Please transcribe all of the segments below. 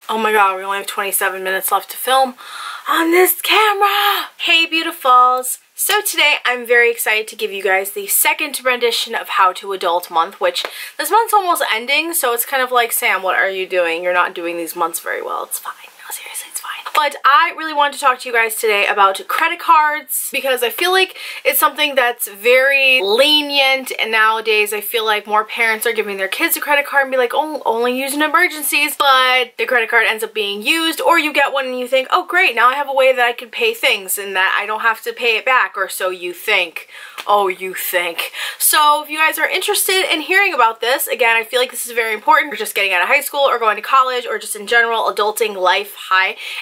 Oh my god, we only have 27 minutes left to film on this camera! Hey beautifuls! So today I'm very excited to give you guys the second rendition of How to Adult month, which this month's almost ending, so it's kind of like, Sam, what are you doing? You're not doing these months very well. It's fine. No, seriously, it's fine. But I really wanted to talk to you guys today about credit cards because I feel like it's something that's very lenient, and nowadays I feel like more parents are giving their kids a credit card and be like, oh, only use in emergencies, but the credit card ends up being used, or you get one and you think, oh great, now I have a way that I can pay things and that I don't have to pay it back, or so you think. Oh, you think. So if you guys are interested in hearing about this, again, I feel like this is very important. You're just getting out of high school or going to college or just in general adulting life,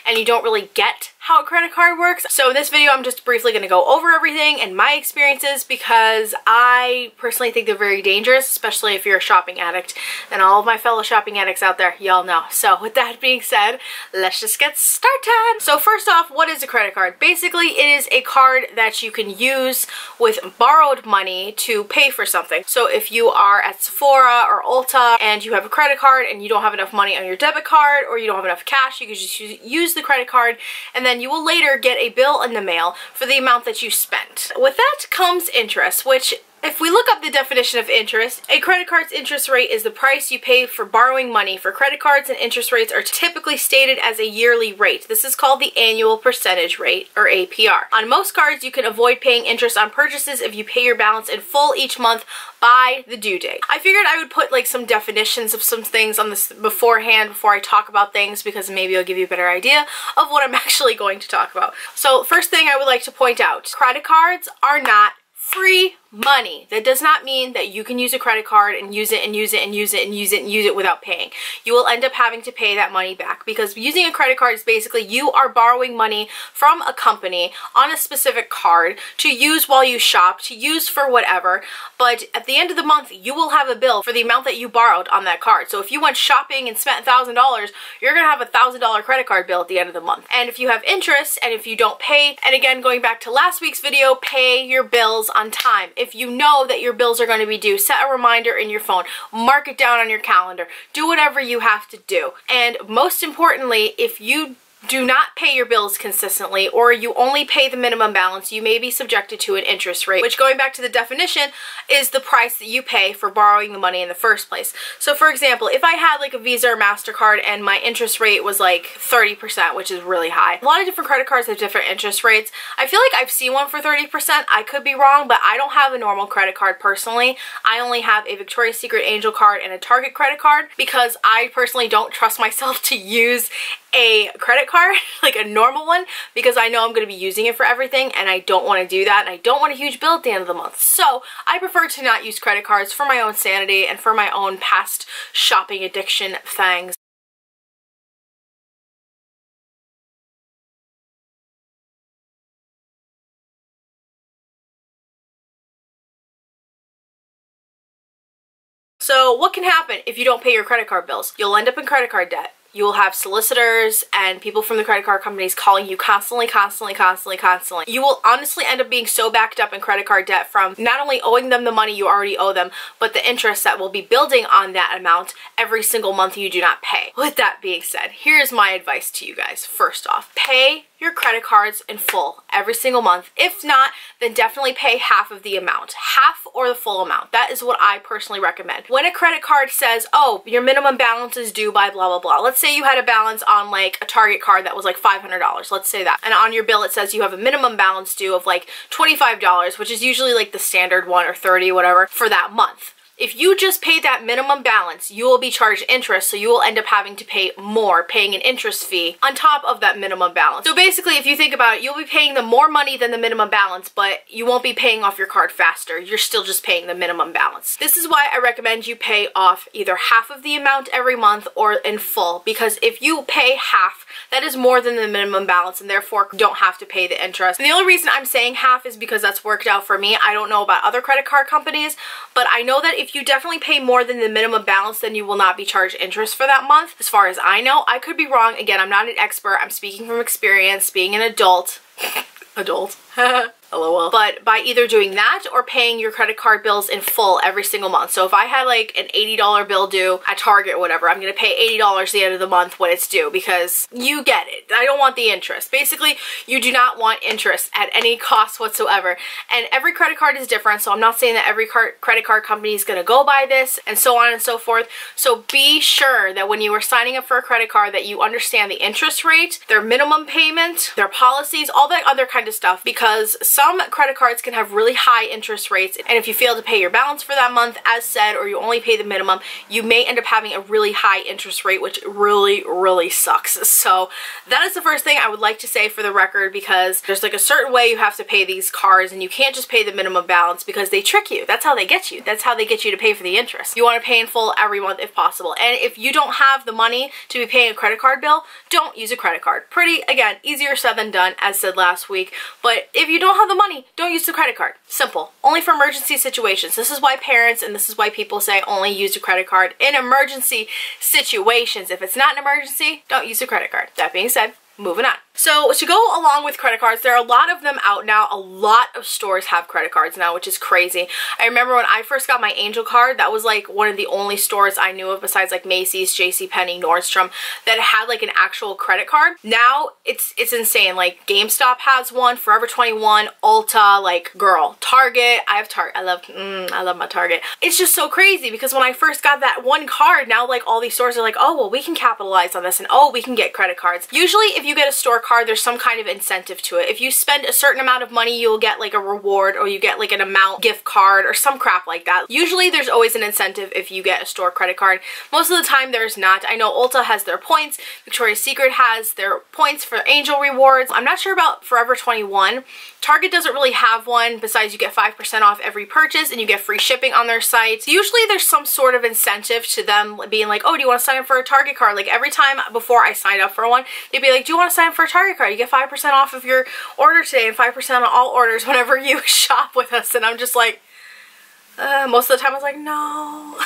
and you don't really get how a credit card works. So in this video, I'm just briefly going to go over everything and my experiences because I personally think they're very dangerous, especially if you're a shopping addict, and all of my fellow shopping addicts out there, y'all know. So with that being said, let's just get started. So first off, what is a credit card? Basically, it is a card that you can use with borrowed money to pay for something. So if you are at Sephora or Ulta and you have a credit card and you don't have enough money on your debit card, or you don't have enough cash, you can just use the credit card, and then you will later get a bill in the mail for the amount that you spent. With that comes interest, which, if we look up the definition of interest, a credit card's interest rate is the price you pay for borrowing money. For credit cards, and interest rates are typically stated as a yearly rate. This is called the annual percentage rate, or APR. On most cards, you can avoid paying interest on purchases if you pay your balance in full each month by the due date. I figured I would put like some definitions of some things on this beforehand before I talk about things, because maybe it'll give you a better idea of what I'm actually going to talk about. So first thing I would like to point out, credit cards are not free money. That does not mean that you can use a credit card and use it and use it and use it and use it and use it without paying. You will end up having to pay that money back, because using a credit card is basically you are borrowing money from a company on a specific card to use while you shop, to use for whatever, but at the end of the month you will have a bill for the amount that you borrowed on that card. So if you went shopping and spent $1,000, you're gonna have a $1,000 credit card bill at the end of the month. And if you have interest and if you don't pay, and again going back to last week's video, pay your bills on time. If you know that your bills are going to be due, set a reminder in your phone, mark it down on your calendar, do whatever you have to do. And most importantly, if you do not pay your bills consistently, or you only pay the minimum balance, you may be subjected to an interest rate, which, going back to the definition, is the price that you pay for borrowing the money in the first place. So for example, if I had like a Visa or MasterCard and my interest rate was like 30%, which is really high. A lot of different credit cards have different interest rates. I feel like I've seen one for 30%. I could be wrong, but I don't have a normal credit card personally. I only have a Victoria's Secret Angel card and a Target credit card, because I personally don't trust myself to use a credit card, like a normal one, because I know I'm going to be using it for everything, and I don't want to do that, and I don't want a huge bill at the end of the month. So I prefer to not use credit cards for my own sanity and for my own past shopping addiction things. So what can happen if you don't pay your credit card bills? You'll end up in credit card debt. You will have solicitors and people from the credit card companies calling you constantly. You will honestly end up being so backed up in credit card debt from not only owing them the money you already owe them, but the interest that will be building on that amount every single month you do not pay. With that being said, here's my advice to you guys. First off, pay your credit cards in full every single month. If not, then definitely pay half of the amount. Half or the full amount. That is what I personally recommend. When a credit card says, oh, your minimum balance is due by blah, blah, blah. Let's say you had a balance on like a Target card that was like $500. Let's say that. And on your bill it says you have a minimum balance due of like $25, which is usually like the standard one, or $30, whatever, for that month. If you just pay that minimum balance, you will be charged interest, so you will end up having to pay more, paying an interest fee on top of that minimum balance. So basically, if you think about it, you'll be paying them more money than the minimum balance, but you won't be paying off your card faster. You're still just paying the minimum balance. This is why I recommend you pay off either half of the amount every month or in full, because if you pay half, that is more than the minimum balance, and therefore you don't have to pay the interest. And the only reason I'm saying half is because that's worked out for me. I don't know about other credit card companies, but I know that if you definitely pay more than the minimum balance, then you will not be charged interest for that month. As far as I know, I could be wrong. Again, I'm not an expert. I'm speaking from experience, being an adult. LOL. But by either doing that or paying your credit card bills in full every single month. So if I had like an $80 bill due at Target or whatever, I'm gonna pay $80 at the end of the month when it's due, because you get it. I don't want the interest. Basically, you do not want interest at any cost whatsoever. And every credit card is different, so I'm not saying that every credit card company is gonna go by this, and so on and so forth. So be sure that when you are signing up for a credit card that you understand the interest rate, their minimum payment, their policies, all that other kind of stuff, because some credit cards can have really high interest rates, and if you fail to pay your balance for that month as said, or you only pay the minimum, you may end up having a really high interest rate, which really sucks. So that is the first thing I would like to say for the record, because there's like a certain way you have to pay these cards, and you can't just pay the minimum balance, because they trick you. That's how they get you. That's how they get you to pay for the interest. You want to pay in full every month if possible, and if you don't have the money to be paying a credit card bill, don't use a credit card. Pretty, again, easier said than done, as said last week, but if you don't have the money, don't use the credit card. Simple. Only for emergency situations. This is why parents and this is why people say only use a credit card in emergency situations. If it's not an emergency, don't use a credit card. That being said, moving on. So to go along with credit cards, there are a lot of them out now. A lot of stores have credit cards now, which is crazy. I remember when I first got my Angel card, that was like one of the only stores I knew of besides like Macy's, JCPenney, Nordstrom that had like an actual credit card. Now it's insane. Like GameStop has one, Forever 21, Ulta, like girl, Target. I have Target. I love my Target. It's just so crazy because when I first got that one card, now like all these stores are like, oh well, we can capitalize on this, and oh, we can get credit cards. Usually if you get a store card, there's some kind of incentive to it. If you spend a certain amount of money, you'll get like a reward, or you get like an amount gift card or some crap like that. Usually there's always an incentive if you get a store credit card. Most of the time there's not. I know Ulta has their points, Victoria's Secret has their points for Angel rewards. I'm not sure about Forever 21. Target doesn't really have one, besides you get 5% off every purchase and you get free shipping on their site. Usually there's some sort of incentive to them being like, oh, do you want to sign up for a Target card? Like every time before I signed up for one, they'd be like, do you want to sign up for a Target card? You get 5% off of your order today and 5% on all orders whenever you shop with us. And I'm just like, most of the time I was like, no.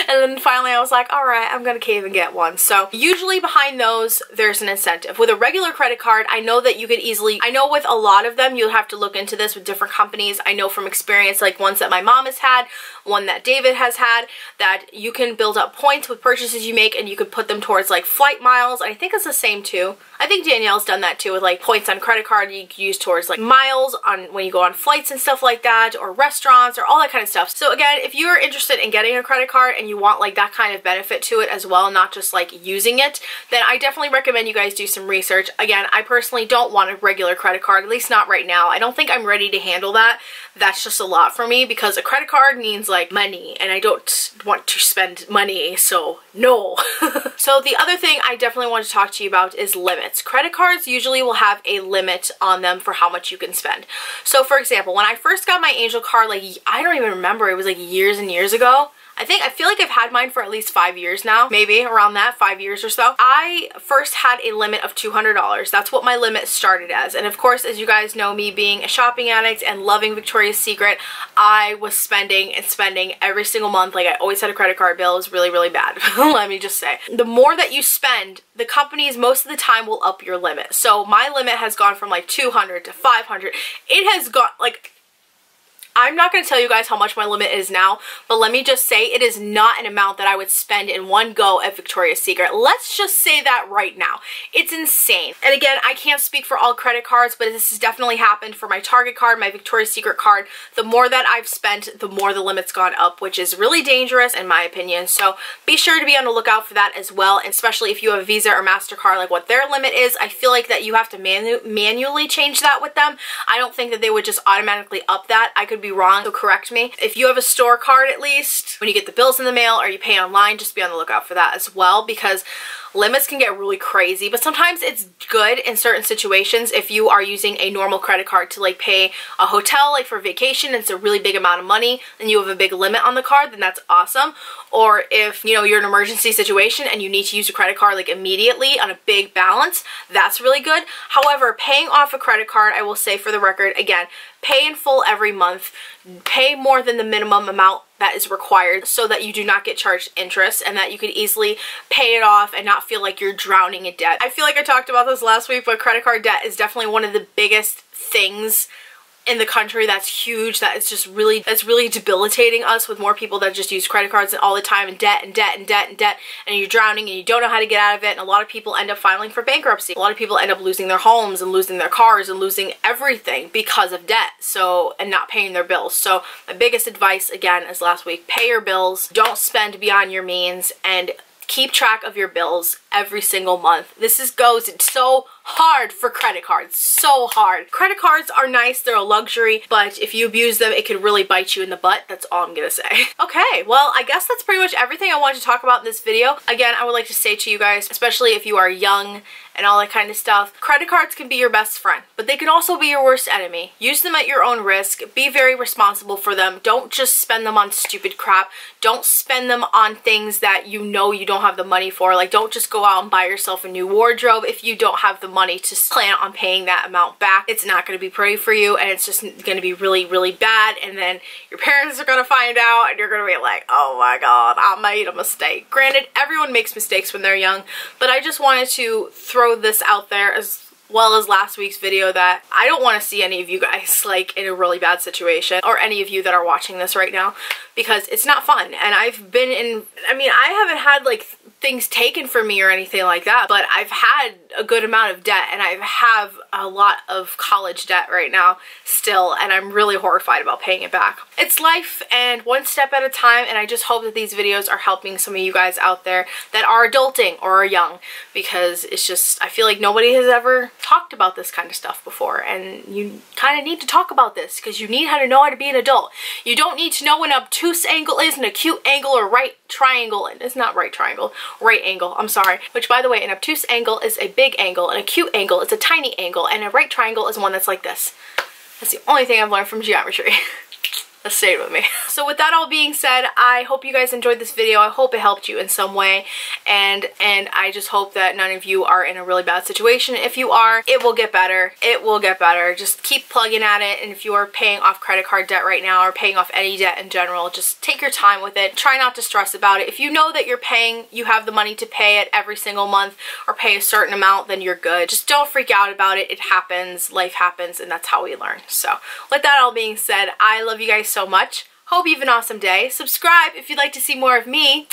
And then finally I was like, all right, I'm gonna cave and get one. So usually behind those, there's an incentive. With a regular credit card, I know that you could easily, I know with a lot of them, you'll have to look into this with different companies. I know from experience, like ones that my mom has had, one that David has had, that you can build up points with purchases you make, and you could put them towards like flight miles. I think it's the same too. I think Danielle's done that too, with like points on credit card you can use towards like miles on when you go on flights and stuff like that, or restaurants, or all that kind of stuff. So again, if you're interested in getting a credit card and you want like that kind of benefit to it as well, not just like using it, then I definitely recommend you guys do some research. Again, I personally don't want a regular credit card, at least not right now. I don't think I'm ready to handle that. That's just a lot for me, because a credit card means like money, and I don't want to spend money, so no. So the other thing I definitely want to talk to you about is limits. Credit cards usually will have a limit on them for how much you can spend. So for example, when I first got my Angel card, like I don't even remember, it was like years and years ago. I feel like I've had mine for at least 5 years now, maybe around that, 5 years or so. I first had a limit of $200. That's what my limit started as. And of course, as you guys know, me being a shopping addict and loving Victoria's Secret, I was spending and spending every single month. Like I always had a credit card bill. It was really bad. Let me just say. The more that you spend, the companies most of the time will up your limit. So my limit has gone from like 200 to 500. It has gone like, I'm not going to tell you guys how much my limit is now, but let me just say it is not an amount that I would spend in one go at Victoria's Secret. Let's just say that right now. It's insane. And again, I can't speak for all credit cards, but this has definitely happened for my Target card, my Victoria's Secret card. The more that I've spent, the more the limit's gone up, which is really dangerous in my opinion. So be sure to be on the lookout for that as well, and especially if you have a Visa or MasterCard, like what their limit is. I feel like that you have to manually change that with them. I don't think that they would just automatically up that. I could be wrong, so correct me. If you have a store card, at least when you get the bills in the mail or you pay online, just be on the lookout for that as well, because limits can get really crazy. But sometimes it's good in certain situations if you are using a normal credit card to like pay a hotel, like for vacation, it's a really big amount of money and you have a big limit on the card, then that's awesome. Or if, you know, you're in an emergency situation and you need to use a credit card like immediately on a big balance, that's really good. However, paying off a credit card, I will say for the record, again, pay in full every month. Pay more than the minimum amount that is required so that you do not get charged interest and that you could easily pay it off and not feel like you're drowning in debt. I feel like I talked about this last week, but credit card debt is definitely one of the biggest things in the country that's huge, that is just really, that's really debilitating us, with more people that just use credit cards all the time, and debt and debt and debt and debt, and you're drowning and you don't know how to get out of it, and a lot of people end up filing for bankruptcy. A lot of people end up losing their homes and losing their cars and losing everything because of debt, so, and not paying their bills. So my biggest advice, again, as last week, pay your bills, don't spend beyond your means, and keep track of your bills every single month. This goes so hard for credit cards, so hard. Credit cards are nice, they're a luxury, but if you abuse them, it could really bite you in the butt. That's all I'm gonna say. Okay, well, I guess that's pretty much everything I wanted to talk about in this video. Again, I would like to say to you guys, especially if you are young and all that kind of stuff, credit cards can be your best friend, but they can also be your worst enemy. Use them at your own risk. Be very responsible for them. Don't just spend them on stupid crap. Don't spend them on things that you know you don't have the money for. Like, don't just go out and buy yourself a new wardrobe if you don't have the money to plan on paying that amount back. It's not going to be pretty for you, and it's just going to be really, really bad, and then your parents are going to find out, and you're going to be like, oh my god, I made a mistake. Granted, everyone makes mistakes when they're young, but I just wanted to throw this out there, as well as last week's video, that I don't want to see any of you guys like in a really bad situation, or any of you that are watching this right now, because it's not fun. And I've been in, I mean, I haven't had like things taken from me or anything like that, but I've had a good amount of debt, and I have a lot of college debt right now still, and I'm really horrified about paying it back. It's life, and one step at a time, and I just hope that these videos are helping some of you guys out there that are adulting or are young, because it's just, I feel like nobody has ever talked about this kind of stuff before, and you kind of need to talk about this because you need to know how to be an adult. You don't need to know what an obtuse angle is, an acute angle, or right triangle, and it's not right triangle, right angle, I'm sorry, which, by the way, an obtuse angle is a big angle, an acute angle is a tiny angle, and a right triangle is one that's like this. That's the only thing I've learned from geometry. Let's stay with me. So with that all being said, I hope you guys enjoyed this video. I hope it helped you in some way, and I just hope that none of you are in a really bad situation. If you are, it will get better. It will get better. Just keep plugging at it, and if you are paying off credit card debt right now, or paying off any debt in general, just take your time with it. Try not to stress about it. If you know that you're paying, you have the money to pay it every single month, or pay a certain amount, then you're good. Just don't freak out about it. It happens. Life happens, and that's how we learn. So with that all being said, I love you guys so much. Hope you have an awesome day. Subscribe if you'd like to see more of me,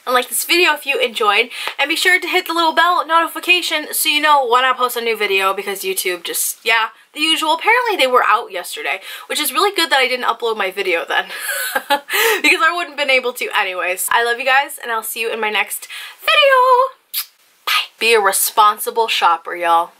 and like this video if you enjoyed, and be sure to hit the little bell notification so you know when I post a new video, because YouTube just, yeah, the usual. Apparently they were out yesterday, which is really good that I didn't upload my video then because I wouldn't have been able to anyways. I love you guys, and I'll see you in my next video. Bye. Be a responsible shopper, y'all.